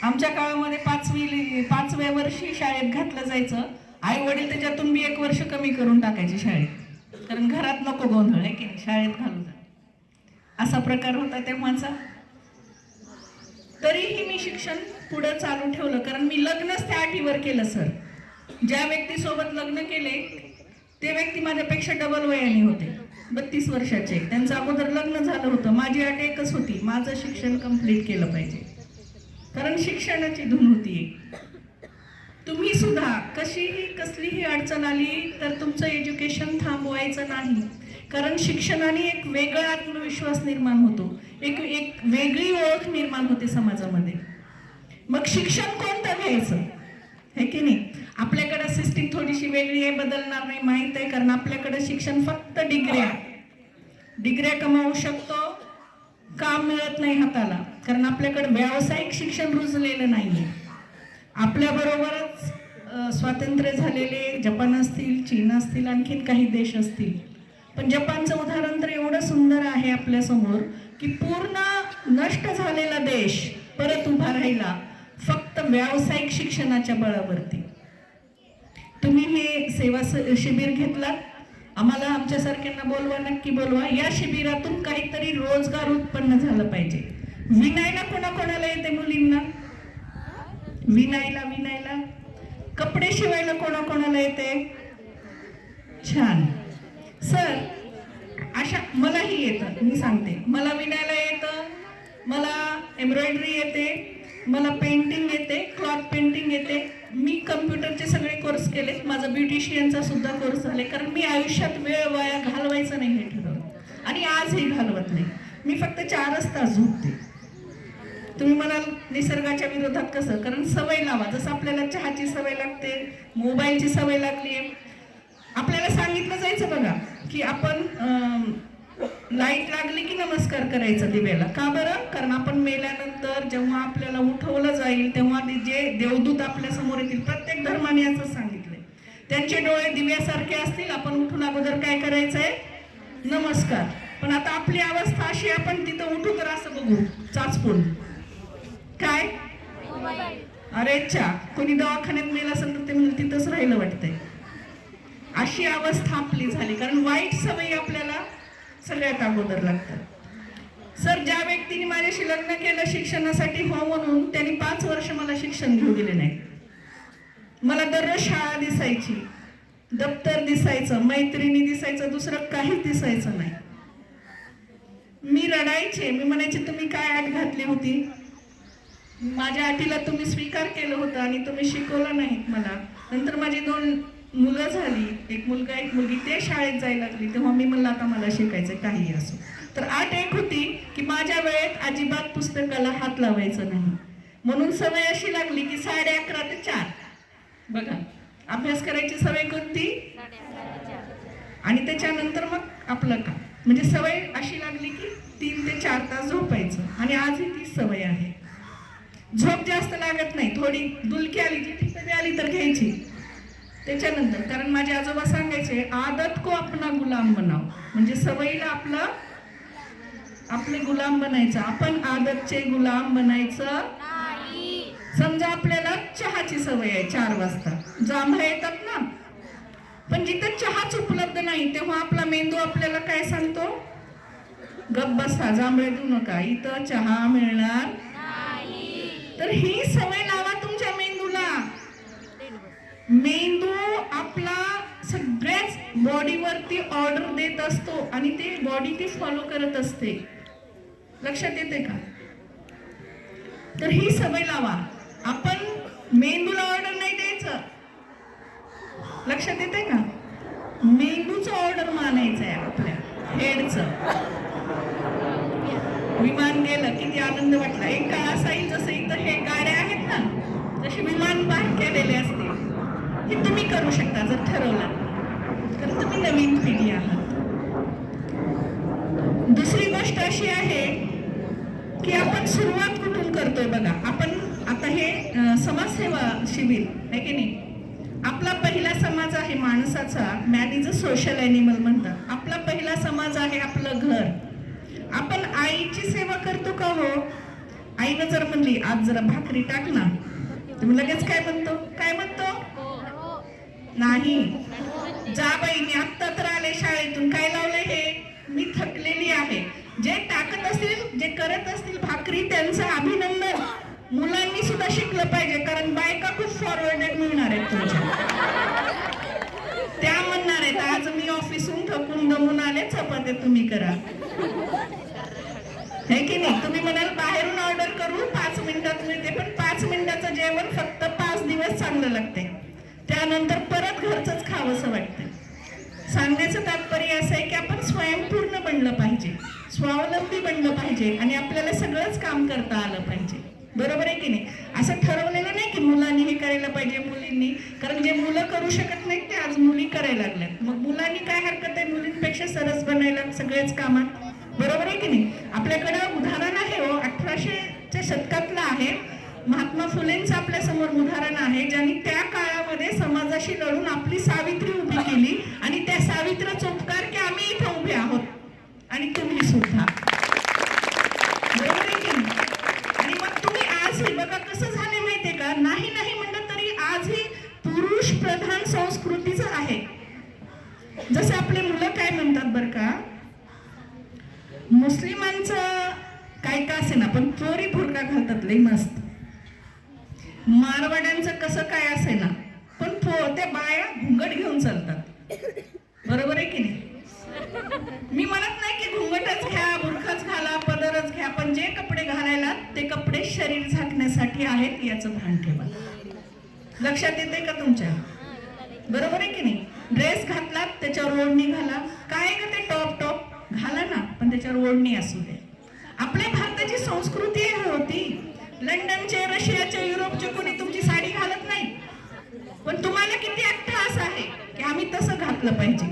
आमच्या काळामध्ये पाचव्या वर्षी शाळेत घातलं जायचं. आई वडील त्याच्यातून बी 1 वर्ष कमी करून टाकायचे शाळेत, कारण घरात नको गोंधळ आहे की नाही, शाळेत घालू जा, असा प्रकार होता तेव्हाचा. तरीही मी शिक्षण पुढे चालू ठेवलं, कारण मी लग्नच त्या अटीवर केलं सर. ज्या व्यक्तीसोबत लग्न केले ते व्यक्ती माझ्यापेक्षा डबल वयाने होते, 32 वर्षाचे. त्यांचं अगोदर लग्न झालं होतं. माझी अट एकच होती, माझं शिक्षण कंप्लीट केलं पाहिजे, कारण शिक्षणाची धून होती. तुम्ही सुद्धा कशीही कसलीही अडचण आली तर तुमचं एज्युकेशन थांबवायचं नाही, कारण शिक्षणाने एक वेगळा आत्मविश्वास निर्माण होतो, एक वेगळी ओळख निर्माण होते समाजामध्ये. मग शिक्षण कोणतं घ्यायचं हे की नाही. आपल्याकडे सिस्टीम थोडीशी वेगळी आहे, बदलणार नाही माहित आहे, कारण आपल्याकडे शिक्षण फक्त डिग्र्या कमावू शकतो, काम मिळत नाही हाताला, कारण आपल्याकडे व्यावसायिक शिक्षण रुजलेलं नाहीये. आपल्या बरोबरच स्वातंत्र्य झालेले जपान असतील, चीन असतील, आणखीन काही देश असतील, पण जपानचं उदाहरण तर एवढं सुंदर आहे आपल्या समोर की पूर्ण नष्ट झालेला देश परत उभा राहिला फक्त व्यावसायिक शिक्षणाच्या बळावरती. तुम्ही हे सेवा शिबिर घेतला, आम्हाला आमच्यासारख्यांना बोलवा, नक्की बोलवा. या शिबिरातून काहीतरी रोजगार उत्पन्न झालं पाहिजे. विणायला कोणाकोणाला येते मुलींना? विणायला कपडे शिवायला कोणाकोणाला येते? छान सर. अशा मलाही येतं, मी सांगते, मला विणायला येतं, मला एम्ब्रॉयडरी येते, मला पेंटिंग येते, क्लॉथ पेंटिंग येते. मी कम्प्युटरचे सगळे कोर्स केले, माझा ब्युटिशियनचा सुद्धा कोर्स झाले, कारण मी आयुष्यात वेळ वाया घालवायचा नाही हे ठरवलं, आणि आजही घालवत नाही. मी फक्त 4च तास झोपते. तुम्ही म्हणाल निसर्गाच्या विरोधात कसं, कारण सवय लावा. जसं आपल्याला चहाची सवय लागते, मोबाईलची सवय लागली आहे, आपल्याला सांगितलं जायचं बघा की आपण लाईट लागली की नमस्कार करायचा दिव्याला. का बरं? कारण आपण मेल्यानंतर जेव्हा आपल्याला उठवलं जाईल तेव्हा जे देवदूत आपल्या समोर येतील, प्रत्येक धर्माने असं सांगितलंय, त्यांचे डोळे दिव्यासारखे असतील, आपण उठून अगोदर काय करायचंय? नमस्कार. पण आता आपली अवस्था अशी, आपण तिथं उठू तर असं बघू चाचपून, काय अरे चा कोणी दवाखान्यात मेला असेल तर ते म्हणजे तिथंच राहिलं वाटतंय. अशी अवस्था आपली झाली, कारण वाईट सवयी आपल्याला सगळ्यात अगोदर लागतात. सर, ज्या व्यक्तीने माझ्याशी लग्न केलं शिक्षणासाठी हो म्हणून, त्यांनी 5 वर्ष मला शिक्षण घेऊ दिले नाही. मला दररोज शाळा दिसायची, दप्तर दिसायचं, मैत्रिणी दिसायचं, दुसरं काहीच दिसायचं नाही. मी रडायचे, मी म्हणायचे तुम्ही काय अट घातली होती? माझ्या अटीला तुम्ही स्वीकार केलं होतं आणि तुम्ही शिकवलं नाहीत मला. नंतर माझी 2 मुलं झाली, एक मुलगा एक मुलगी, ते शाळेत जायला लागली, तेव्हा मी म्हणलं आता मला शिकायचं काही असो. तर अट एक होती की माझ्या वेळेत अजिबात पुस्तकाला हात लावायचं नाही, म्हणून सवय अशी लागली की 11:30 ते 4 बघा अभ्यास करायची सवय कोणती, आणि त्याच्यानंतर मग आपलं काम, म्हणजे सवय अशी लागली की 3 ते 4 तास झोपायचं, आणि आजही तीच सवय आहे. झोप जास्त लागत नाही, थोडी डुलकी आली की ठीक आली तर घ्यायची. त्याच्यानंतर, कारण माझे आजोबा सांगायचे, आदत को अपना गुलाम बनाव, म्हणजे सवयीला आपले गुलाम बनायचं, आपण आदतचे गुलाम बनायचं नाही. समजा आपल्याला चहाची सवय आहे, 4 वाजता जांभळं येतात ना, पण जिथे चहाच उपलब्ध नाही तेव्हा आपला मेंदू आपल्याला काय सांगतो? गप बसा, जांभळे देऊ नका, इथं चहा मिळणार नाही. तर ही सवय लावा तुमच्या मेंदूला. मेंदू आपला सगळ्याच बॉडीवरती ऑर्डर देत असतो आणि ते बॉडी ती फॉलो करत असते. लक्षात येते का? तर ही सवय लावा. आपण मेंदूला ऑर्डर नाही द्यायचं, लक्षात येते का? मेंदूचं ऑर्डर मानायचं आहे, आपल्या हेडचं. विमान गेलं किती आनंद वाटला. एक काळ असा येईल जसं इथं हे गाड्या आहेत ना, जसे विमान बाहेर केलेले असते, हे तुम्ही करू शकता जर ठरवलं, तर तुम्ही नवीन पिढी आहात. दुसरी गोष्ट अशी आहे की आपण सुरुवात कुठून करतोय बघा. आपण आता हे समाजसेवा शिबिर आहे की नाही, आपला पहिला समाज आहे माणसाचा. Man is a social animal म्हणतात. आपला पहिला समाज आहे आपलं घर. आपण आईची सेवा करतो का हो? आईनं जर म्हणली आज जरा भाकरी टाक ना, तुम्ही लगेच काय म्हणतो? काय म्हणतो? नाही. जा बाई, मी आत्ता तर आले शाळेतून, काय लावले हे? मी थकलेली आहे. जे टाकत असतील, जे करत असतील भाकरी, त्यांचं अभिनंदन. मुलांनी सुद्धा शिकलं पाहिजे, कारण बायका खूप फॉरवर्डेड मिळणार आहेत तुमच्या. त्या म्हणणार आहेत आज मी ऑफिसहून थकून दमून आले, चपात्या तुम्ही करा. है की नाही? तुम्ही म्हणाल बाहेरून ऑर्डर करू, 5 मिनिटात मिळते, पण 5 मिनिटाचं जेवण फक्त 5 दिवस चांगलं लागते, त्यानंतर परत घरचंच खावंसं वाटतं. सांगण्याचं तात्पर्य असं आहे की आपण स्वयंपूर्ण बनलं पाहिजे, स्वावलंबी बनलं पाहिजे आणि आपल्याला सगळंच काम करता आलं पाहिजे. बरोबर आहे की नाही? असं ठरवलेलं नाही की मुलांनी हे करायला पाहिजे, मुलींनी, कारण जे मुलं करू शकत नाहीत ते आज मुली करायला लागल्यात. मग मुलांनी काय हरकत आहे मुलींपेक्षा सरस बनायला सगळेच कामात? बरोबर आहे की नाही? आपल्याकडं उदाहरण आहे हो, 1800च्या शतकातलं आहे. महात्मा फुलेंचं आपल्या समोर उदाहरण आहे, ज्यांनी त्या काळामध्ये समाजाशी लढून आपली सावित्री उभी केली आणि त्या सावित्रीचा उपकार की आम्ही इथं उभे आहोत आणि तुम्ही सुद्धा. बरोबर आहे की नाही? आणि मग तुम्ही आजही बघा कसं झाले माहितीये का, नाही नाही म्हणलं तरी आजही पुरुष प्रधान संस्कृतीच आहे. जसे आपले मुलं काय म्हणतात बरं का, मुस्लिमांचं काय का असे ना पण चोरी बुरका घालतात लई मस्त. मारवाड्यांचं कसं काय असे ना पण त्या बाया घुंगट घेऊन चालतात. बरोबर आहे की नाही? मी म्हणत नाही की घुंगटच घ्या, बुरखाच घाला, पदरच घ्या, पण जे कपडे घालायला ते कपडे शरीर झाकण्यासाठी आहेत याचं भान ठेवा. लक्षात येते का तुमच्या? बरोबर आहे की नाही? ड्रेस घातलात त्याच्यावर ओढणी घाला, काय ग ते टॉप टॉप घाला ना, पण त्याच्यावर ओढणी असू दे. आपल्या भारताची संस्कृती आहे होती. लंडनचे, रशियाचे, युरोपचे कोणी तुमची साडी घालत नाही, पण तुम्हाला किती अट्टहास आहे की आम्ही तसं घातलं पाहिजे.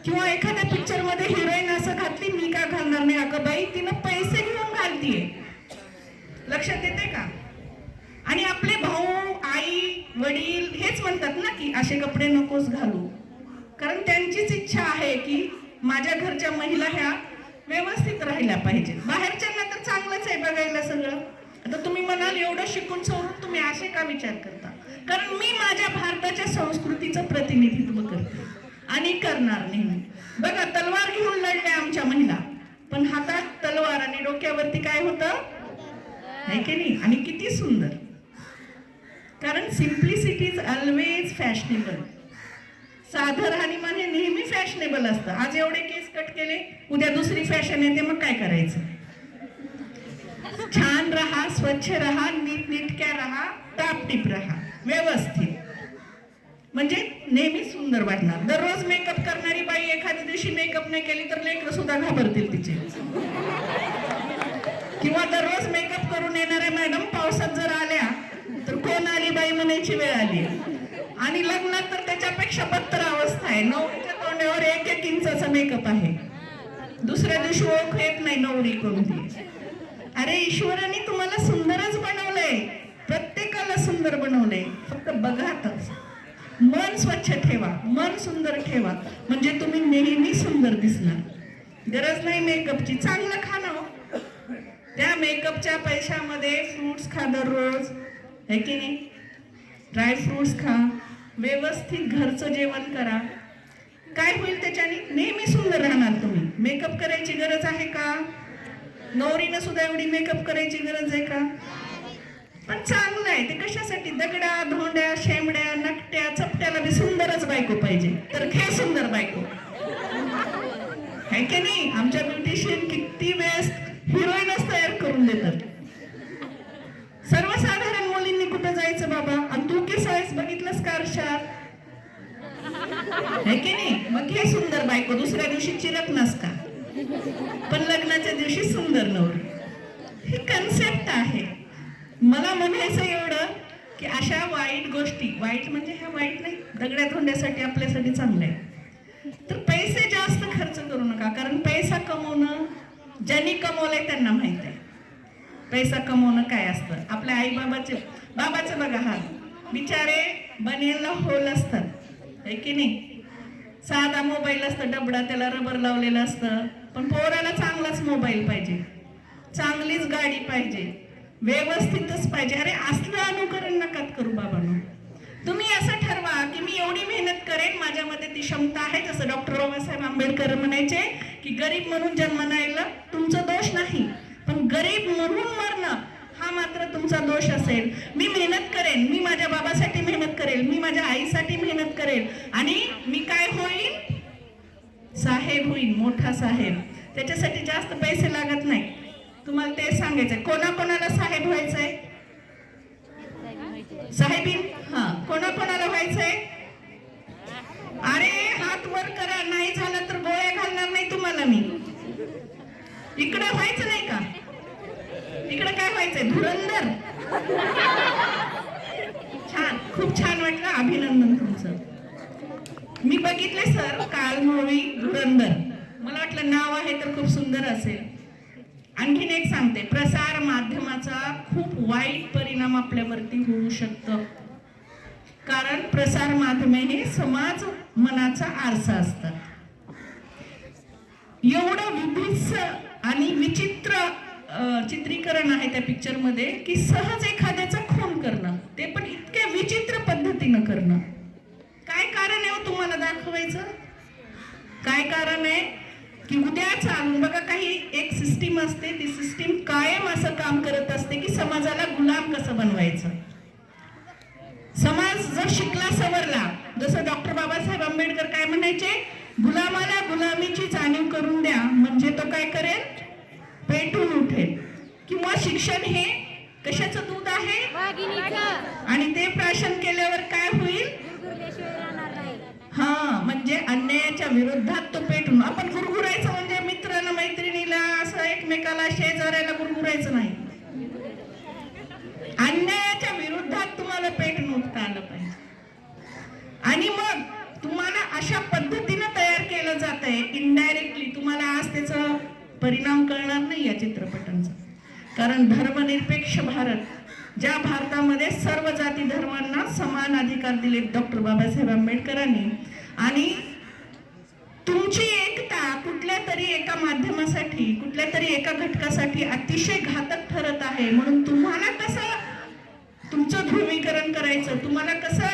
किंवा एखाद्या पिक्चर मध्ये हिरोईन असं घातली, मी का घालणार नाही? अगं बाई, तिनं पैसे घेऊन घालतीये. लक्षात येते का? आणि आपले भाऊ, आई, वडील हेच म्हणतात ना की असे कपडे नकोच घालू, कारण त्यांचीच इच्छा आहे की माझ्या घरच्या महिला ह्या व्यवस्थित राहिल्या पाहिजे. बाहेरच्यांना तर चांगलंच आहे बघायला सगळं. आता तुम्ही म्हणाल एवढं शिकून सवरून तुम्ही असे का विचार करता? कारण मी माझ्या भारताच्या संस्कृतीचं प्रतिनिधित्व करते आणि करणार नेहमी. बघा, तलवार घेऊन लढल्या आमच्या महिला, पण हातात तलवार आणि डोक्यावरती काय होतं, है की नाही? आणि किती सुंदर, कारण सिम्प्लिसिटी इज ऑलवेज फॅशनेबल. साधं राहणीमान हे नेहमी फॅशनेबल असतं. आज एवढे केस कट केले, उद्या दुसरी फॅशन येते, मग काय करायचं? छान रहा, स्वच्छ रहा, नीटनेटक्या रहा, टापटीप रहा, व्यवस्थित, म्हणजे नेहमी सुंदर वाटणार. दररोज मेकअप करणारी बाई एखाद्या दिवशी मेकअप नाही केली तर लेकरं सुद्धा घाबरतील तिचे. किंवा दररोज मेकअप करून येणाऱ्या मॅडम पावसात जर आल्या तर कोण आली बाई म्हणायची वेळ आली. आणि लग्नात तर त्याच्यापेक्षा बत्तर अवस्था आहे. नवरीच्या तोंडावर 1-1 इंचाचा मेकअप आहे. दुसऱ्या दिवशी ओळख येत नाही नवरी कोणती. अरे ईश्वराने तुम्हाला सुंदरच बनवलंय, प्रत्येकाला सुंदर बनवलंय, फक्त बघा तर. मन स्वच्छ ठेवा, मन सुंदर ठेवा, म्हणजे तुम्ही नेहमी सुंदर दिसणार. गरज नाही मेकअपची, चांगलं खा ना. त्या मेकअपच्या पैशामध्ये फ्रूट्स खा दररोज, है की नाही? ड्राय फ्रूट्स खा, व्यवस्थित घरचं जेवण करा. काय होईल त्याच्याने? नेहमी सुंदर राहणार तुम्ही. मेकअप करायची गरज आहे का? नवरीनं सुद्धा एवढी मेकअप करायची गरज आहे का? पण चांगलं आहे ते. कशासाठी? दगड्या, धोंड्या, शेंबड्या, नकट्या, चपट्याला बी सुंदरच बायको पाहिजे, तर घे सुंदर बायको, है की नाही? आमच्या ब्युटिशियन किती वेळेस हिरोईनच तयार करून देतात. सर्वसाधारण मुलींनी कुठं जायचं बाबा? आणि तू की सळेस बघितलंस का आरशात, है की नाही? मग घे सुंदर बायको, दुसऱ्या दिवशी चिरकनास का, पण लग्नाच्या दिवशी सुंदर नवरी. ही कन्सेप्ट आहे. मला म्हणायचं एवढं की अशा वाईट गोष्टी, वाईट म्हणजे ह्या वाईट नाही, दगड्या धोंड्यासाठी आपल्यासाठी चांगलं आहे, तर पैसे जास्त खर्च करू नका. कारण पैसा कमवणं ज्यांनी कमवलंय त्यांना माहित आहे पैसा कमवणं काय असतं. आपल्या आई बाबाचं बघा, हा बिचारे बनेला होल असतात, है की नाही? साधा मोबाईल असतं डबडा, त्याला रबर लावलेलं असतं, पण पोराला चांगलाच मोबाईल पाहिजे, चांगलीच गाडी पाहिजे, व्यवस्थितच पाहिजे. अरे असलं अनुकरण नका करू बाबांनो. तुम्ही असं ठरवा की मी एवढी मेहनत करेन, माझ्यामध्ये ती क्षमता आहे. जसं डॉक्टर बाबासाहेब आंबेडकर म्हणायचे की गरीब म्हणून जन्माला यायला तुमचा दोष नाही, पण गरीब म्हणून मरणं हा मात्र तुमचा दोष असेल. मी मेहनत करेन, मी माझ्या बाबासाठी मेहनत करेल, मी माझ्या आईसाठी मेहनत करेल आणि मी काय होईल, साहेब होईल, मोठा साहेब. त्याच्यासाठी जास्त पैसे लागत नाही. तुम्हाला ते सांगायचंय. कोणाकोणाला साहेब व्हायचंय? साहेबीन. हा, कोणाकोणाला व्हायचंय? अरे हात वर करा, नाही झालं तर गोळ्या घालणार नाही तुम्हाला मी. इकडं व्हायचं नाही का? इकडं काय व्हायचंय? धुरंधर. छान, खूप छान वाटलं, अभिनंदन तुमचं. मी बघितले सर काल मूवी धुरंधर. मला वाटलं नाव आहे तर खूप सुंदर असेल. आणखीन एक सांगते, प्रसार माध्यमाचा खूप वाईट परिणाम आपल्यावरती होऊ शकतो. कारण प्रसार माध्यमे हे समाज मनाचा आरसा असतात. एवढं विभिन्न आणि विचित्र चित्रीकरण आहे त्या पिक्चर मध्ये की सहज एखाद्याचा खून करणं, ते पण इतक्या विचित्र पद्धतीनं करणं. काय कारण आहे तुम्हाला दाखवायचं? काय कारण आहे की उद्या चालून बघा, काही एक सिस्टीम असते, ती सिस्टीम कायम असं काम करत असते की समाजाला गुलाम कसं बनवायचं. समाज जर शिकला सवरला, जसं डॉक्टर बाबासाहेब आंबेडकर काय म्हणायचे, गुलामाला गुलामीची जाणीव करून द्या म्हणजे तो काय करेल, पेटून उठेल. किंवा शिक्षण हे कशाचं दूध आहे, आणि ते प्राशन केल्यावर काय होईल, हा म्हणजे अन्यायाच्या विरोधात तो पेटून. आपण गुरगुरायचं म्हणजे मित्राला मैत्रिणीला असं एकमेकाला शेजाऱ्याला गुरगुरायचं नाही. अन्यायाच्या विरोधात तुम्हाला पेटून उठता आलं पाहिजे. आणि मग तुम्हाला अशा पद्धतीने तयार केलं जात आहे इनडायरेक्टली. तुम्हाला आज त्याचा परिणाम कळणार नाही या चित्रपटांचा. कारण धर्मनिरपेक्ष भारत, ज्या भारतामध्ये सर्व जाती धर्मांना समान अधिकार दिले डॉक्टर बाबासाहेब आंबेडकरांनी, आणि तुमची एकता कुठल्या तरी एका माध्यमासाठी, कुठल्या तरी एका घटकासाठी अतिशय घातक ठरत आहे. म्हणून तुम्हाला कसं तुमचं ध्रुवीकरण करायचं, तुम्हाला कसं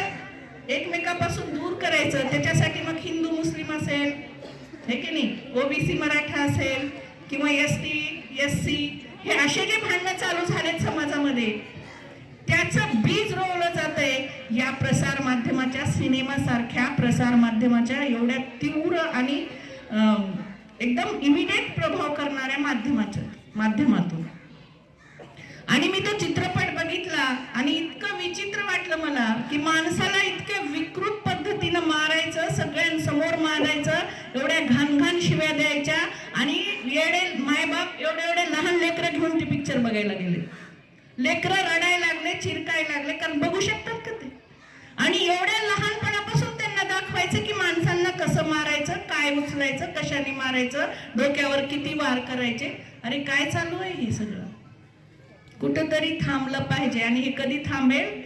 एकमेकापासून दूर करायचं, त्याच्यासाठी मग हिंदू मुस्लिम असेल, हे की नाही, ओबीसी मराठा असेल किंवा एसटी एससी, हे असे जे भांडणं चालू झालेत समाजामध्ये, त्याचं बीज रोवलं जातंय या प्रसार माध्यमाच्या, सिनेमा सारख्या प्रसार माध्यमाच्या एवढ्या तीव्र आणि एकदम इमिडिएट प्रभाव करणाऱ्या माध्यमातून. आणि मी तो चित्रपट बघितला आणि इतकं विचित्र वाटलं मला की माणसाला इतक्या विकृत पद्धतीनं मारायचं, सगळ्यांसमोर मारायचं, एवढ्या घाण शिव्या द्यायच्या, आणि येडे मायबाप एवढे लहान लेकरं घेऊन ती पिक्चर बघायला गेले. लेकरं रडायला लागले, चिरकायला लागले, कारण बघू शकतात का ते. आणि एवढ्या लहानपणापासून त्यांना दाखवायचं की माणसांना कसं मारायचं, काय उचलायचं, कशाने मारायचं, डोक्यावर किती वार करायचे. अरे काय चालू आहे हे सगळं? कुठंतरी थांबलं पाहिजे. आणि हे कधी थांबेल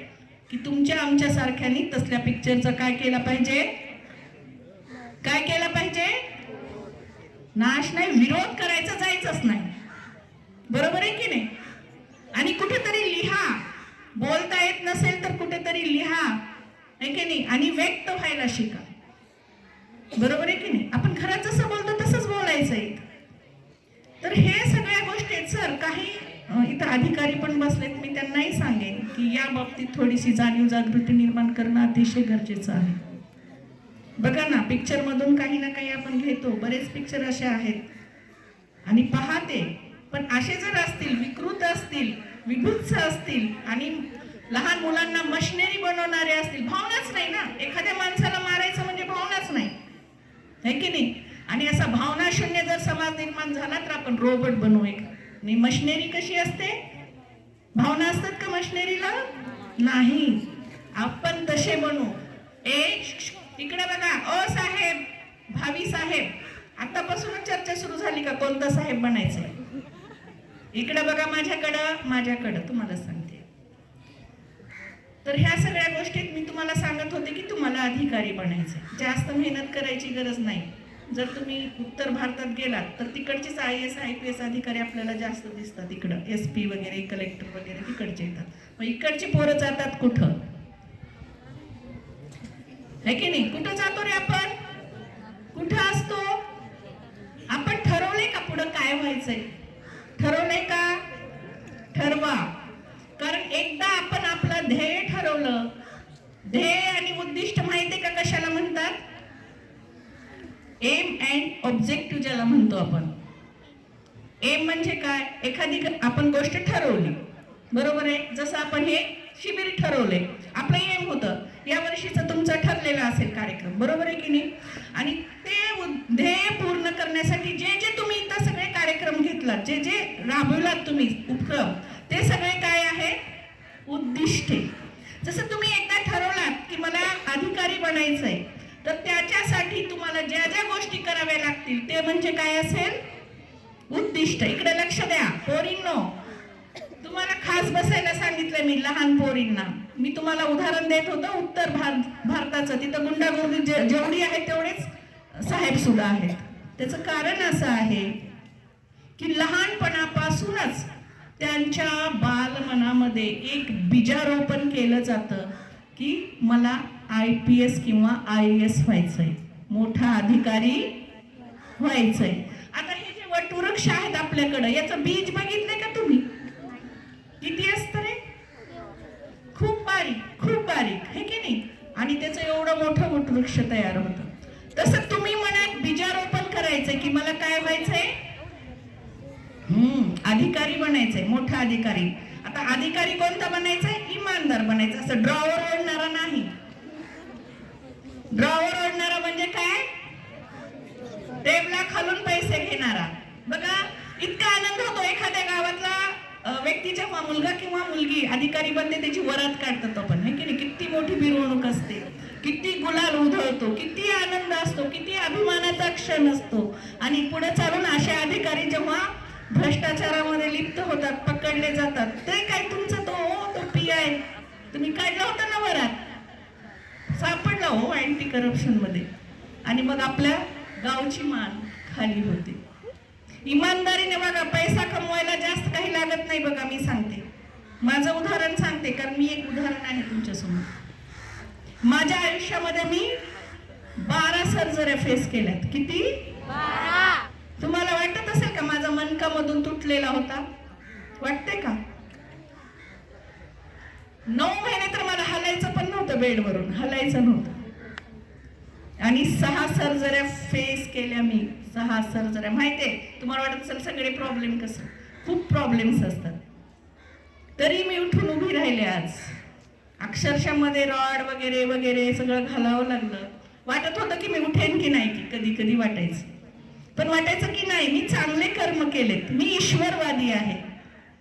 की तुमच्या आमच्या सारख्यांनी तसल्या पिक्चरचं काय केलं पाहिजे, काय केलं पाहिजे, नाश नाही, विरोध करायचा, जायचंच नाही. बरोबर आहे की नाही? आणि कुठेतरी लिहा, बोलता येत नसेल तर कुठेतरी लिहा, आहे की नाही, आणि व्यक्त व्हायला शिका. बरोबर आहे की नाही? आपण घरात जसं बोलतो तसंच बोलायचं आहे. तर हे सगळ्या गोष्टी आहेत सर. काही इथं अधिकारी पण बसलेत, मी त्यांनाही सांगेन की या बाबतीत थोडीशी जाणीव जागृती निर्माण करणं अतिशय गरजेचं आहे. बघा ना, पिक्चर मधून काही ना काही आपण घेतो, बरेच पिक्चर असे आहेत आणि पाहते, पण असे जर असतील, विकृत असतील, विभत्स असतील आणि लहान मुलांना मशनरी बनवणारे असतील, भावनाच नाही ना, एखाद्या माणसाला मारायचं म्हणजे भावनाच नाही, है की नाही? आणि असा भावना शून्य जर समाज निर्माण झाला तर आपण रोबोट बनवू. एक आणि मशनरी कशी असते, भावना असतात का मशनरीला? नाही, आपण तसे बनू. इकडे बघा, ओ साहेब, भावी साहेब, आतापासूनच चर्चा सुरू झाली का कोणता साहेब बनायचंय? इकडे बघा, माझ्याकडं तुम्हाला सांगते. तर ह्या सगळ्या गोष्टीत मी तुम्हाला सांगत होते की तुम्हाला अधिकारी बनायचं, जास्त मेहनत करायची गरज नाही. जर तुम्ही उत्तर भारतात गेलात तर तिकडचेच IAS IPS अधिकारी आपल्याला जास्त दिसतात. इकडं SP वगैरे कलेक्टर वगैरे तिकडचे येतात. मग इकडची पोरं जातात कुठं? है की नाही? कुठं जातो रे आपण? कुठं असतो? आपण ठरवलंय का पुढं काय व्हायचंय? ठरवलंय का? ठरवा. कारण एकदा आपण आपलं ध्येय ठरवलं, ध्येय आणि उद्दिष्ट माहितीये का कशाला म्हणतात? एम अँड ऑब्जेक्टिव्ह ज्याला म्हणतो आपण. एम म्हणजे काय? एखादी आपण गोष्ट ठरवली, बरोबर आहे. जसं आपण हे शिबिर ठरवले, आपलं एम होतं या वर्षीचा तुमचा ठरलेला असेल कार्यक्रम, बरोबर आहे की नाही? आणि ते ध्येय पूर्ण करण्यासाठी जे जे तुम्ही इथं सगळे कार्यक्रम घेतलात, जे जे राबवलात तुम्ही उपक्रम, ते सगळे काय आहे? उद्दिष्टे. जसं तुम्ही एकदा ठरवलात की मला अधिकारी बनायचंय, तर त्याच्यासाठी तुम्हाला ज्या ज्या गोष्टी कराव्या लागतील ते म्हणजे काय असेल? उद्दिष्ट. इकडे लक्ष द्या पोरींनो, तुम्हाला खास बसायला सांगितलंय मी लहान पोरींना. मी तुम्हाला उदाहरण देत होतो उत्तर भारताचं. तिथं गुंडागुर्दी जेवढी आहे तेवढेच साहेब सुद्धा आहेत. त्याचं कारण असं आहे की लहानपणापासूनच त्यांच्या बालमनामध्ये एक बीजारोपण केलं जातं की मला IPS किंवा IAS व्हायचंय, मोठा अधिकारी व्हायचंय. आता हे जे वटवृक्ष आहेत आपल्याकडं, याचं बीज बघितलंय का तुम्ही? किती असतं रे? खूप बारीक, खूप बारीक, है की नाही? आणि त्याचं एवढं मोठं वटवृक्ष तयार होतं. तसं तुम्ही मनात बीजारोपण करायचंय की मला काय व्हायचंय? अधिकारी बनायचंय, मोठा अधिकारी. आता अधिकारी कोणता बनायचंय? इमानदार बनायचं. असं ड्रॉवर ओढणारा नाही. ड्रॉवर ओढणारा म्हणजे काय? टेबला खालून पैसे घेणारा. बघा, इतका आनंद होतो एखाद्या गावातला व्यक्तीच्या मुलगा किंवा मुलगी अधिकारी बनते, त्याची वरात काढतात आपण, है की नाही? किती मोठी मिरवणूक असते, किती गुलाल उधळतो, किती आनंद असतो, किती अभिमानाचा क्षण असतो. आणि पुढे चालून असे अधिकारी जेव्हा भ्रष्टाचारामध्ये लिप्त होतात, पकडले जातात, ते काय तुमचं तो PI तुम्ही काढला होता ना वरात, सापडला हो अँटी करप्शन मध्ये. आणि मग आपल्या गावची मान खाली होते. इमानदारीने बघा, पैसा कमवायला जास्त काही लागत नाही. बघा, मी सांगते, माझं उदाहरण सांगते, कारण मी एक उदाहरण आहे तुमच्यासमोर. माझ्या आयुष्यामध्ये मी 12 सर्जऱ्या फेस केल्यात. किती? 12. तुम्हाला वाटत असेल का माझा मनका मधून तुटलेला होता? वाटते का? 9 महिने तर मला हलायचं पण नव्हतं, बेडवरून हलायचं नव्हतं. आणि 6 सर्जऱ्या फेस केल्या मी. 6 सर्जऱ्या. माहितीये तुम्हाला वाटत असेल सगळे प्रॉब्लेम, कसं खूप प्रॉब्लेम्स असतात, तरी मी उठून उभी राहिले आज. अक्षरशः मध्ये रॉड वगैरे वगैरे सगळं घालावं लागलं. वाटत होतं की मी उठेन की नाही, की कधी कधी वाटायचं, पण वाटायचं की नाही, मी चांगले कर्म केलेत, मी ईश्वरवादी आहे.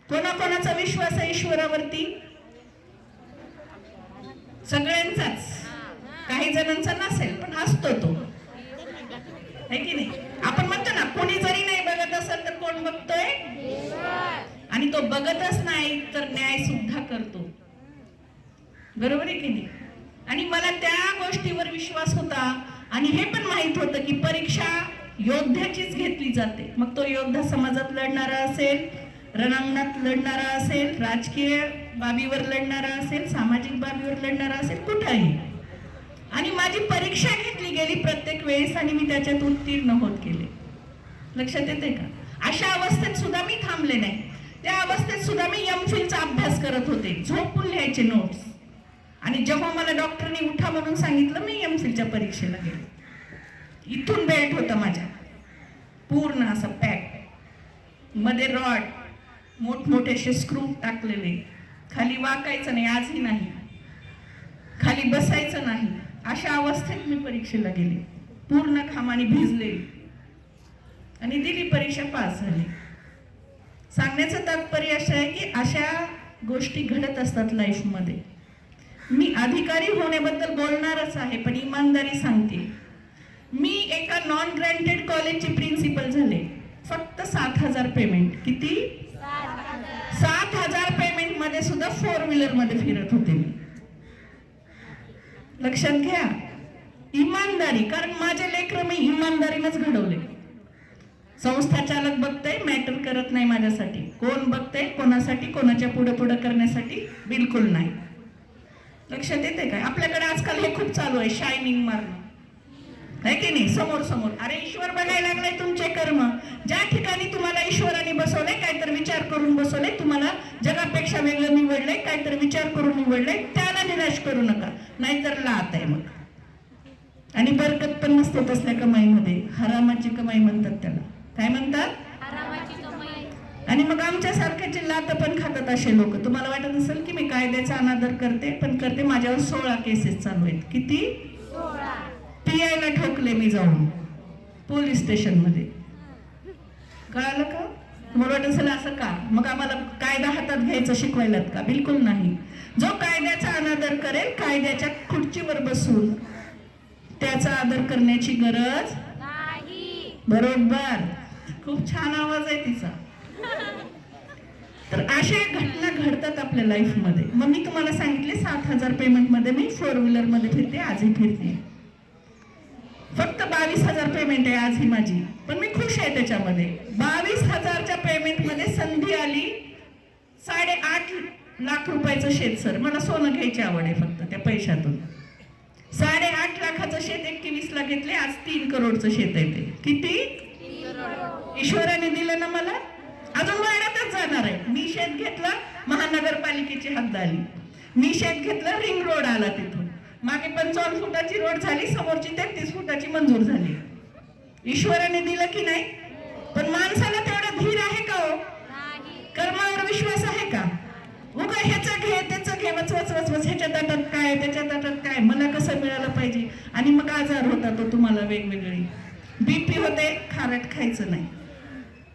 कोणाकोणाचा विश्वास आहे ईश्वरावरती? सगळ्यांचाच. काही जणांचा नसेल पण असतो तो, है की नाही? आपण म्हणतो ना, कोणी जरी नाही बघत असेल तर कोण बघतोय? आणि तो बघतच नाही तर न्याय सुद्धा करतो, बरोबर आहे की नाही? आणि मला त्या गोष्टीवर विश्वास होता. आणि हे पण माहित होतं की परीक्षा योद्ध्याचीच घेतली जाते. मग तो योद्धा समाजात लढणारा असेल, रणांगणात लढणारा असेल, राजकीय बाबीवर लढणारा असेल, सामाजिक बाबीवर लढणारा असेल, कुठेही. आणि माझी परीक्षा घेतली गेली प्रत्येक वेळेस आणि मी त्याच्यात उत्तीर्ण होत गेले. लक्षात येते का? अशा अवस्थेत सुद्धा मी थांबले नाही. त्या अवस्थेत सुद्धा मी MPhilचा अभ्यास करत होते, झोपून लिहायचे नोट्स. आणि जेव्हा मला डॉक्टरनी उठा म्हणून सांगितलं, मी MPhilच्या परीक्षेला गेले. इथून बेल्ट होता माझ्या, पूर्ण असं पॅक, मध्ये रॉड, मोठमोठे असे स्क्रू टाकलेले, खाली वाकायचं नाही, आजही नाही, खाली बसायचं नाही. अशा अवस्थेत मी परीक्षेला गेले, पूर्ण घामाने भिजले आणि दिली परीक्षा, पास झाली. सांगण्याचं तात्पर्य असं आहे की अशा गोष्टी घडत असतात लाईफमध्ये. मी अधिकारी होण्याबद्दल बोलणारच आहे, पण इमानदारी सांगते, मी एका नॉन ग्रँटेड कॉलेजचे प्रिन्सिपल झाले. फक्त 7,000 पेमेंट. किती? 7,000 पेमेंट मध्ये सुद्धा 4 व्हीलर मध्ये फिरत होते मी. लक्षात घ्या. इमानदारी, कारण माझे लेकर मी इमानदारीनंच घडवले. संस्था चालक बघते, मॅटर करत नाही माझ्यासाठी. कोण बघते कोणासाठी, कोणाच्या पुढे पुढे करण्यासाठी बिलकुल नाही. लक्षात येते काय? आपल्याकडे आजकाल हे खूप चालू आहे, शायनिंग मारणं, आहे की नाही, समोर समोर. अरे ईश्वर बघायला लागलाय तुमचे कर्म. ज्या ठिकाणी तुम्हाला ईश्वराने बसवले, काहीतरी विचार करून बसवले, तुम्हाला जगापेक्षा वेगळं निवडलंय, काहीतरी विचार करून निवडलंय, त्याला निराश करू नका, नाहीतर लात आहे मग. आणि बरकत पण नसते तसल्या कमाईमध्ये, हरामाची कमाई म्हणतात त्याला. काय म्हणतात? आणि मग आमच्या सारख्याची लात पण खातात असे लोक. तुम्हाला वाटत असेल की मी कायद्याचा अनादर करते, पण करते. माझ्यावर 16 केसेस चालू आहेत. किती? 16. PI ला ठोकले मी जाऊन पोलीस स्टेशन मध्ये. कळालं का? तुम्हाला वाटत असेल असं का? मग आम्हाला कायदा हातात घ्यायचं शिकवायलात का? बिलकुल नाही. जो कायद्याचा अनादर करेल, कायद्याच्या खुर्चीवर बसून त्याचा आदर करण्याची गरज नाही. बरोबर. खूप छान आवाज आहे तिचा. तर अशा घटना घडतात आपल्या लाईफ मध्ये. मग मी तुम्हाला सांगितले 7,000 पेमेंट मध्ये मी 4 व्हीलर मध्ये फिरते, आजही फिरते. फक्त 22,000 पेमेंट आहे आज ही माझी, पण मी खुश आहे त्याच्यामध्ये. 22,000च्या पेमेंट मध्ये संधी आली 8.5 लाख रुपयाचं शेत. सर मला सोनं घ्यायची आवड आहे फक्त त्या पैशातून. 8.5 लाखाचं शेत 21 ला घेतले. आज 3 करोडचं शेत आहे ते. किती? ईश्वराने दिलं ना मला. अजून वाढतच जाणार आहे. मी शेत घेतलं, महानगरपालिकेची हद्द आली. मी शेत घेतलं, रिंग रोड आला तिथून. मागे 55 फुटाची रोड झाली, समोरची 33 फुटाची मंजूर झाली. ईश्वराने दिलं की नाही? पण माणसाला तेवढा धीर आहे का हो? कर्मावर विश्वास आहे का? उगा ह्याचं घे त्याचं घे, वच ह्याच्या ताटात काय त्याच्या ताटात काय, मला कसं मिळालं पाहिजे. आणि मग आजार होता तो तुम्हाला वेगवेगळी. BP होते, खारट खायचं नाही.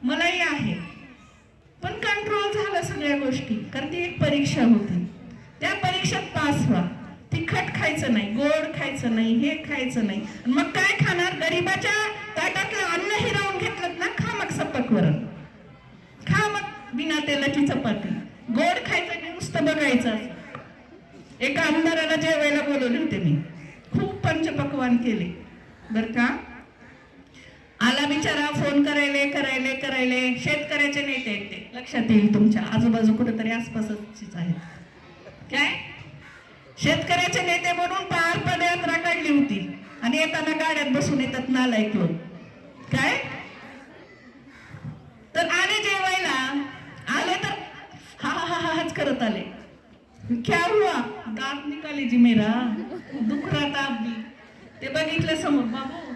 मलाही आहे, पण कंट्रोल झालं सगळ्या गोष्टी. कारण ती एक परीक्षा होती. त्या परीक्षेत पास व्हा. तिखट खायचं नाही, गोड खायचं नाही, हे खायचं नाही. मग काय खाणार? गरीबाच्या ताटातलं अन्न हिरावून घेतलं ना, खा मग सपक वरण, खा मग बिना तेलाची चपाती. गोड खायचं नाही, नुसतं बघायचं. एका आमदाराला जेवायला बोलवले होते मी, खूप पंचपक्वान केले बर का. आला बिचारा, फोन करायले. शेतकऱ्याचे नेते आहेत ते, लक्षात येईल तुमच्या आजूबाजू कुठेतरी आसपासच आहेत. काय शेतकऱ्याचे नेते म्हणून पार पदयात्रा काढली होती. आणि येताना गाड्यात बसून येतात नालायक लोक. काय तर आले जेवायला, आले तर हाच करत आले. क्या हुआ? दांत निकाले जी मेरा, दुख रहा था अभी. ते बघितलं समोर, बाबू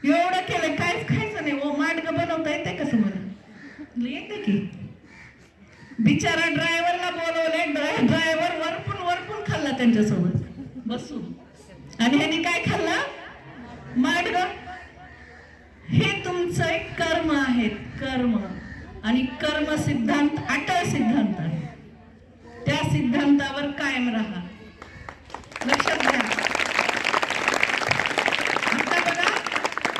एवढं केलं, काहीच खायचं नाही. ओ मांडगं बनवता येते का समोर? येते की. बिचारा ड्रायव्हरला बोलवले, ड्रायव्हर वरपून खाल्ला त्यांच्यासोबत बसून. आणि ह्यानी काय खाल्ला? मांडगं. हे तुमचं एक कर्म आहेत, कर्म. आणि कर्म सिद्धांत अटळ सिद्धांत आहे. त्या सिद्धांतावर कायम राहा. लक्षात घ्या. आता बघा,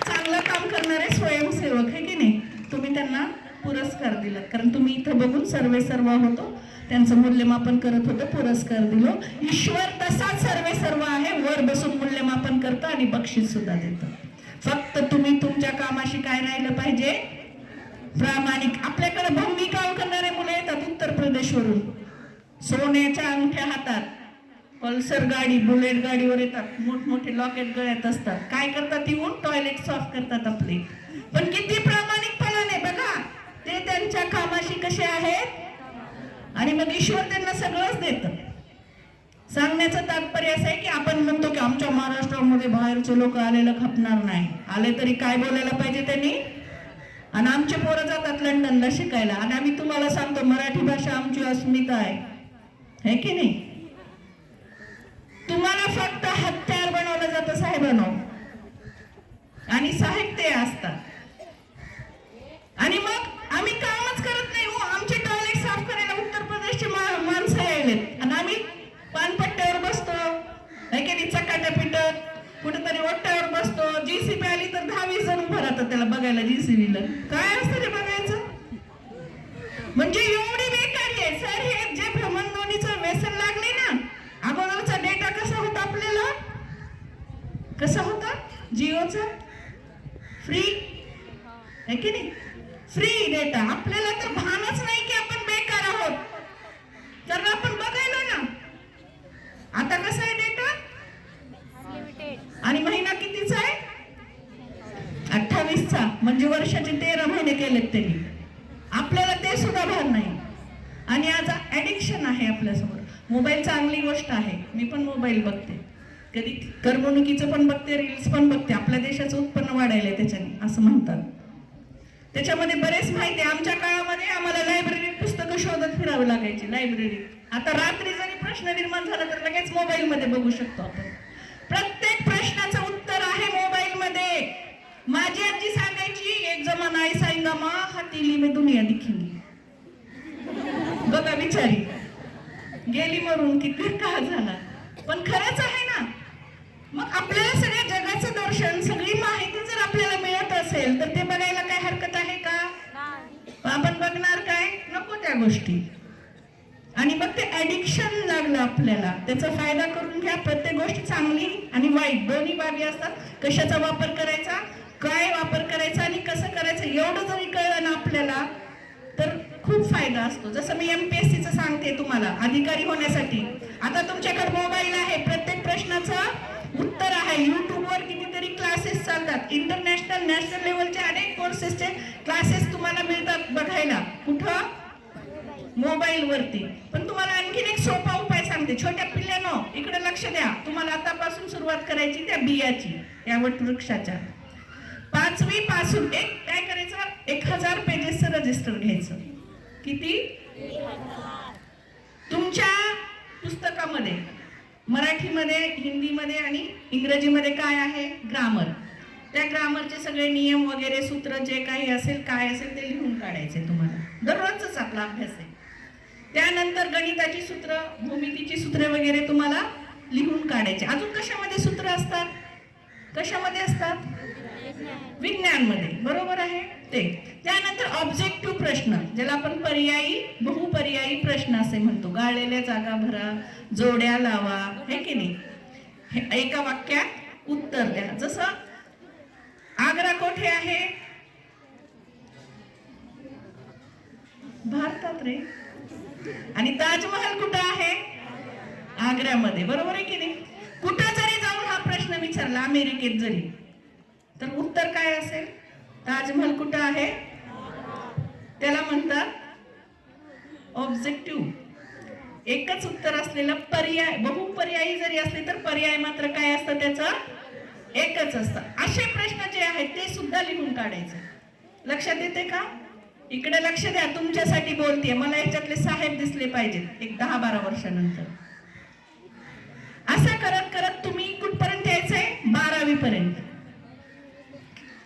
चांगलं काम करणारे स्वयंसेवक आहे की नाही, तुम्ही त्यांना पुरस्कार दिला. कारण तुम्ही इथं बघून सर्व होतो, त्यांचं मूल्यमापन करत होतं, पुरस्कार दिलो. ईश्वर तसाच सर्व आहे, वर बसून मूल्यमापन करतं आणि बक्षीस सुद्धा देतं. फक्त तुम्ही तुमच्या कामाशी काय राहिलं पाहिजे? प्रामाणिक. आपल्याकडे भूमी काम करणारे मुलं येतात उत्तर प्रदेशवरून, सोन्याच्या अंगठ्या हातात, पल्सर गाडी, बुलेट गाडीवर येतात, मोठमोठे लॉकेट गळ्यात असतात. काय करतात? येऊन टॉयलेट साफ करतात आपले. पण किती प्रामाणिकपणाने बघा, ते त्यांच्या कामाशी कसे आहेत. आणि मग ईश्वर त्यांना सगळंच देतं. सांगण्याचं तात्पर्य असं आहे की आपण म्हणतो की आमच्या महाराष्ट्रामध्ये बाहेरचे लोक आलेलं खपणार नाही. आले तरी काय बोलायला पाहिजे त्यांनी? आणि आमचे पोरं जातात लंडनला शिकायला, आणि आम्ही तुम्हाला सांगतो मराठी भाषा आमची अस्मिता आहे की नाही? तुम्हाला फक्त हत्यार बनवलं जातं साहेबांनो, आणि साहित्य असतात. आणि मग आम्ही कामच करत नाही हो. आमचे टॉयलेट साफ करायला उत्तर प्रदेशचे माणसं यायलेत, आणि आम्ही पानपट्ट्यावर बसतो, है की नाही, चकाट्या पिटत कुठेतरी ओट्यावर बसतो. JCB आली तर 10-20 जण उभं राहतात त्याला बघायला. JCB काय असतं ते बघायचं म्हणजे एवढी बेकारी आहे. सर हे जे भ्रमणध्वनीचं व्यसन लागले ना, अगोदरचा डेटा कसा होता आपल्याला, कसा मोबाईलचा? फ्री आहे की नाही? Free data. आपल्याला तर भानच नाही की आपण बेकार आहोत. तर आपण बघायला ना आता कसा आहे डेटा, आणि महिना कितीचा आहे? 28चा. म्हणजे वर्षाचे 13 महिने केलेत त्यांनी. आपल्याला ते सुद्धा भान नाही. आणि आज ऍडिक्शन आहे आपल्यासमोर. मोबाईल चांगली गोष्ट आहे, मी पण मोबाईल बघते, कधी करमणुकीचं पण बघते, रील्स पण बघते. आपल्या देशाचं उत्पन्न वाढायलंय त्याच्याने असं म्हणतात. त्याच्यामध्ये बरेच माहिती. आमच्या काळामध्ये आम्हाला लायब्ररीत पुस्तकं शोधत फिरावे लागायची लायब्ररीत. आता रात्री जरी प्रश्न निर्माण झाला तर लगेच मोबाईल मध्ये बघू शकतो आपण. प्रत्येक प्रश्नाचं उत्तर आहे मोबाईल मध्ये. माझी आजी सांगायची, एक जमाना ऐसा आएगा माँ, हतीली में दुनिया दिखेंगी. बघा बिचारी गेली मरून, किती काळ झाला, पण खरंच आहे ना. मग आपल्याला सगळ्या जगाचं दर्शन, सगळी माहिती जर आपल्याला मिळत असेल तर ते बघायला काय हरकत आहे का? आपण बघणार काय? नको त्या गोष्टी. आणि मग ते ऍडिक्शन लागलं आपल्याला. त्याचा फायदा करून घ्या. प्रत्येक गोष्ट चांगली आणि वाईट दोन्ही बाबी असतात. कशाचा वापर करायचा, काय वापर करायचा आणि कसं करायचं, एवढं जरी कळलं ना आपल्याला तर खूप फायदा असतो. जसं मी MPSCचं सांगते तुम्हाला, अधिकारी होण्यासाठी. आता तुमच्याकडे मोबाईल आहे, प्रत्येक प्रश्नाचं उत्तर आहे. युट्यूबवर कितीतरी क्लासेस चालतात. इंटरनॅशनल, नॅशनल लेवलचे अनेक कोर्सेसचे क्लासेस तुम्हाला मिळतात बघायला. कुठं? मोबाईल वरती. पण तुम्हाला आणखीन एक सोपा उपाय सांगते. छोट्या पिल्लांनो इकडे लक्ष द्या. तुम्हाला आतापासून सुरुवात करायची त्या बियाची, या वटवृक्षाच्या. 5वी पासून काय करायचं, 1000 पेजेसचं रजिस्टर घ्यायचं. किती? तुमच्या पुस्तकामध्ये मराठीमध्ये, हिंदीमध्ये आणि इंग्रजीमध्ये काय आहे? ग्रामर. त्या ग्रामरचे सगळे नियम वगैरे, सूत्र जे काही असेल, काय असेल ते लिहून काढायचे तुम्हाला. दररोजच आपला अभ्यास आहे. त्यानंतर गणिताची सूत्र, भूमितीची सूत्रे वगैरे तुम्हाला लिहून काढायचे. अजून कशामध्ये सूत्र असतात? कशामध्ये असतात? विज्ञानमध्ये. बरोबर आहे ते. त्यानंतर ऑब्जेक्टिव्ह प्रश्न, ज्याला आपण पर्यायी, बहुपर्यायी प्रश्न असे म्हणतो. गाळलेल्या जागा भरा, जोड्या लावा, हे की नाही. एका वाक्यात उत्तर द्या. जसं आग्रा कोठे आहे? भारतात रे. आणि ताजमहल कुठं आहे? आग्र्यामध्ये. बरोबर आहे की नाही. कुठं जरी जाऊन हा प्रश्न विचारला, अमेरिकेत जरी, तर उत्तर काय असेल? ताजमहल कुठं आहे? त्याला म्हणतात ऑब्जेक्टिव्ह. एकच उत्तर असलेलं पर्याय, बहुपर्यायी जरी असले तर पर्याय मात्र काय असतं त्याचं? एकच असतं. असे प्रश्न जे आहेत ते सुद्धा लिहून काढायचे. लक्षात येते का? इकडे लक्ष द्या, तुमच्यासाठी बोलतेय. मला याच्यातले साहेब दिसले पाहिजेत एक 10-12 वर्षानंतर. असं करत करत तुम्ही कुठपर्यंत यायचंय? 12वी पर्यंत.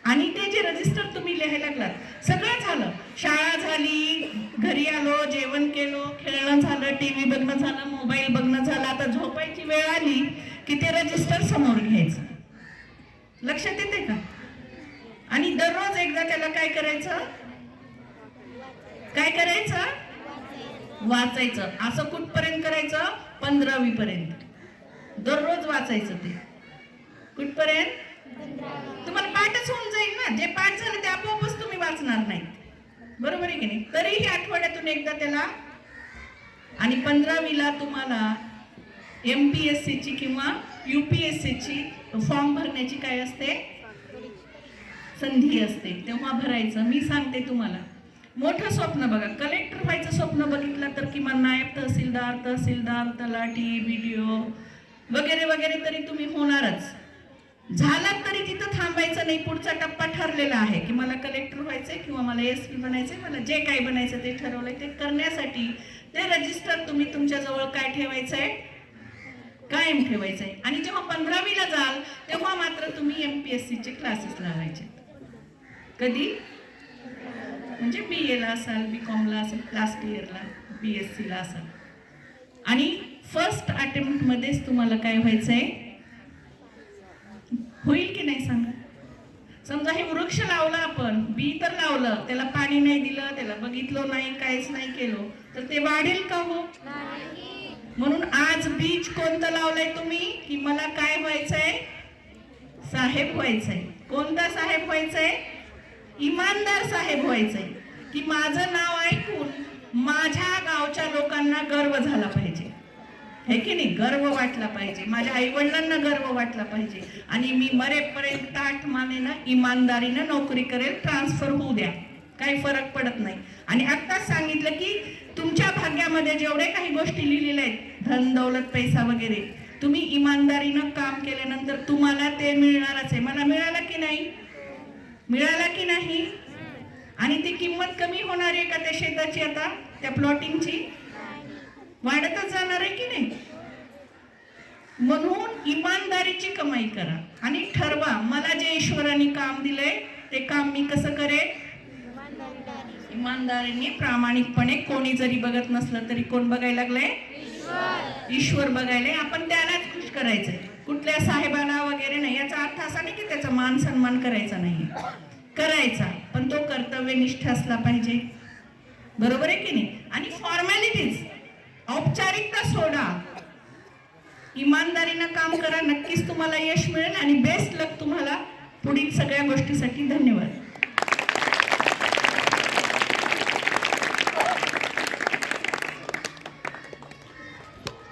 आणि ते जे रजिस्टर तुम्ही लिहायला लागलात, सगळं झालं. शाळा झाली, घरी आलो, जेवण केलो, खेळणं झालं, टीव्ही बघणं झालं, मोबाईल बघणं झालं. आता झोपायची वेळ आली की ते रजिस्टर समोर घ्यायचं. लक्षात येते का? आणि दररोज एकदा त्याला काय करायचं? काय करायचं? वाचायचं. असं कुठपर्यंत करायचं? 15वी पर्यंत. दररोज वाचायचं ते. कुठपर्यंत? तुम्हाला पाठच होऊन जाईल ना. जे पाठ झालं ते आपोआपच तुम्ही वाचणार नाही. बरोबर आहे की नाही. तरीही आठवड्यातून एकदा त्याला. आणि 15वीला तुम्हाला MPSC ची किंवा UPSC ची फॉर्म भरण्याची काय असते? संधी असते. तेव्हा भरायचं. मी सांगते तुम्हाला, मोठं स्वप्न बघा. कलेक्टर व्हायचं स्वप्न बघितलं तर किमान नायब तहसीलदार, तलाठी, BDO वगैरे वगैरे तरी तुम्ही होणारच. झालात तरी तिथं थांबायचं नाही. पुढचा टप्पा ठरलेला आहे की मला कलेक्टर व्हायचंय किंवा मला SP बनायचंय, मला जे काही बनायचं ते ठरवलंय. ते करण्यासाठी ते रजिस्टर तुम्ही तुमच्या जवळ काय ठेवायचंय? कायम ठेवायचंय. आणि जेव्हा 15वीला जाल तेव्हा मात्र तुम्ही MPSC चे क्लासेस लावायचे. कधी? म्हणजे BA ला असाल, BCom ला असाल, लास्ट इयरला, BSc ला असाल. आणि फर्स्ट अटेम्प्ट मध्येच तुम्हाला काय व्हायचंय? होईल की नाही सांगा? समजा हे वृक्ष लावलं आपण, बी तर लावलं, त्याला पाणी नाही दिलं, त्याला बघितलं नाही, काहीच नाही केलं, तर ते वाढेल का? हो. म्हणून आज बीज कोणतं लावलंय तुम्ही? की मला काय व्हायचंय? साहेब व्हायचंय. कोणता साहेब व्हायचंय? इमानदार साहेब व्हायचंय. की माझं नाव ऐकून माझ्या गावच्या लोकांना गर्व झाला पाहिजे, है की नाही? गर्व वाटला पाहिजे, माझ्या आई वडिलांना गर्व वाटला पाहिजे. आणि मी मरेपर्यंत ताठ मानेनं इमानदारीनं नोकरी करेल, ट्रान्सफर होऊ द्या, काही फरक पडत नाही. आणि आत्ताच सांगितलं की तुमच्या भाग्यामध्ये जेवढे काही गोष्टी लिहिलेल्या आहेत, धन दौलत पैसा वगैरे, तुम्ही इमानदारीनं काम केल्यानंतर तुम्हाला ते मिळणारच आहे. मला मिळाला की नाही? मिळाला की नाही? आणि ती किंमत कमी होणार आहे का त्या शेताची? आता त्या प्लॉटिंगची वाढतच जाणार आहे की नाही? म्हणून इमानदारीची कमाई करा आणि ठरवा, मला जे ईश्वराने काम दिलंय ते काम मी कसं करेन? इमानदारीने, प्रामाणिकपणे. कोणी जरी बघत नसलं तरी कोण बघायला लागलंय? ईश्वर बघायला. आपण त्यालाच खुश करायचंय, कुठल्या साहेबाला वगैरे नाही. याचा अर्थ असा नाही की त्याचा मान सन्मान करायचा नाही, करायचा, पण तो कर्तव्यनिष्ठ असला पाहिजे. बरोबर आहे की नाही? आणि फॉर्मॅलिटीज, औपचारिकता सोडा, इमानदारीनं काम करा, नक्कीच तुम्हाला यश मिळेल. आणि बेस्ट लक तुम्हाला पुढील सगळ्या गोष्टीसाठी. धन्यवाद.